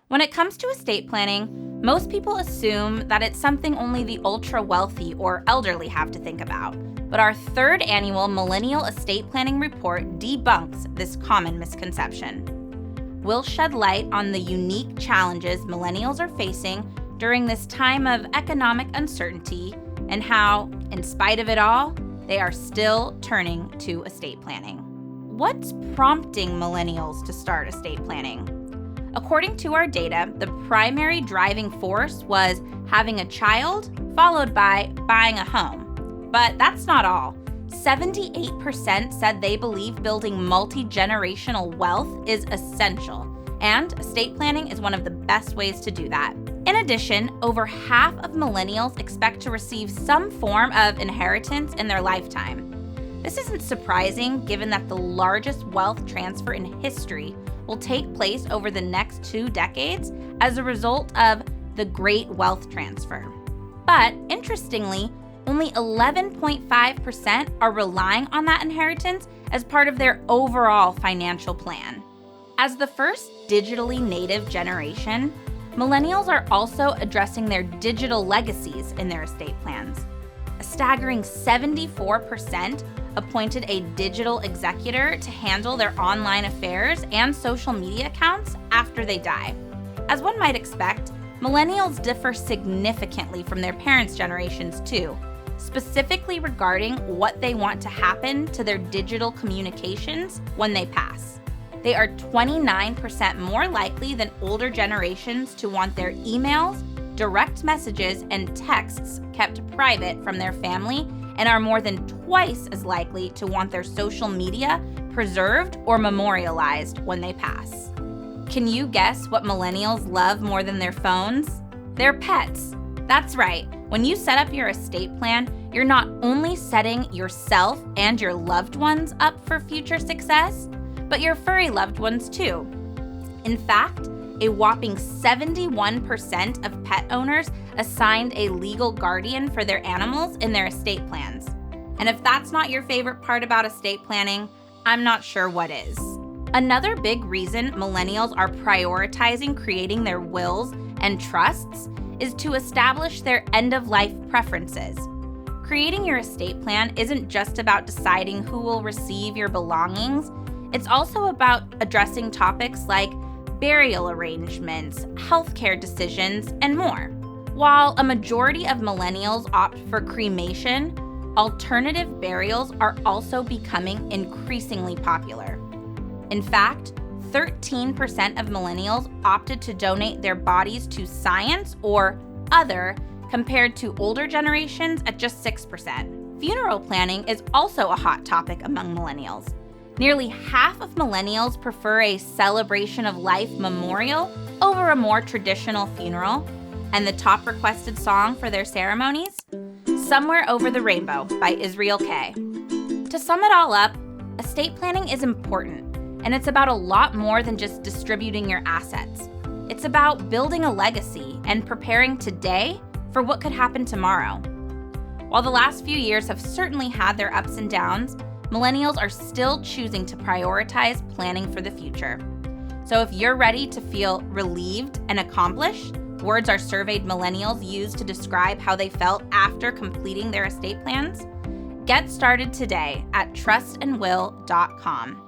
When it comes to estate planning, most people assume that it's something only the ultra-wealthy or elderly have to think about. But our third annual Millennial Estate Planning Report debunks this common misconception. We'll shed light on the unique challenges millennials are facing during this time of economic uncertainty and how, in spite of it all, they are still turning to estate planning. What's prompting millennials to start estate planning? According to our data, the primary driving force was having a child, followed by buying a home. But that's not all. 78% said they believe building multi-generational wealth is essential, and estate planning is one of the best ways to do that. In addition, over half of millennials expect to receive some form of inheritance in their lifetime. This isn't surprising given that the largest wealth transfer in history will take place over the next 2 decades as a result of the Great Wealth Transfer. But interestingly, only 11.5% are relying on that inheritance as part of their overall financial plan. As the first digitally native generation, millennials are also addressing their digital legacies in their estate plans. A staggering 74% appointed a digital executor to handle their online affairs and social media accounts after they die. As one might expect, millennials differ significantly from their parents' generations too, specifically regarding what they want to happen to their digital communications when they pass. They are 29% more likely than older generations to want their emails, direct messages, and texts kept private from their family, and are more than twice as likely to want their social media preserved or memorialized when they pass. Can you guess what millennials love more than their phones? Their pets. That's right. When you set up your estate plan, you're not only setting yourself and your loved ones up for future success, but your furry loved ones too. In fact, a whopping 71% of pet owners assigned a legal guardian for their animals in their estate plans. And if that's not your favorite part about estate planning, I'm not sure what is. Another big reason millennials are prioritizing creating their wills and trusts is to establish their end-of-life preferences. Creating your estate plan isn't just about deciding who will receive your belongings, it's also about addressing topics like burial arrangements, healthcare decisions, and more. While a majority of millennials opt for cremation, alternative burials are also becoming increasingly popular. In fact, 13% of millennials opted to donate their bodies to science or other, compared to older generations at just 6%. Funeral planning is also a hot topic among millennials. Nearly half of millennials prefer a celebration of life memorial over a more traditional funeral. And the top requested song for their ceremonies? Somewhere Over the Rainbow by Israel K. To sum it all up, estate planning is important, and it's about a lot more than just distributing your assets. It's about building a legacy and preparing today for what could happen tomorrow. While the last few years have certainly had their ups and downs, millennials are still choosing to prioritize planning for the future. So if you're ready to feel relieved and accomplished, words our surveyed millennials use to describe how they felt after completing their estate plans, get started today at trustandwill.com.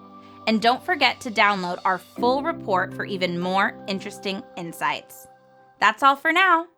And don't forget to download our full report for even more interesting insights. That's all for now.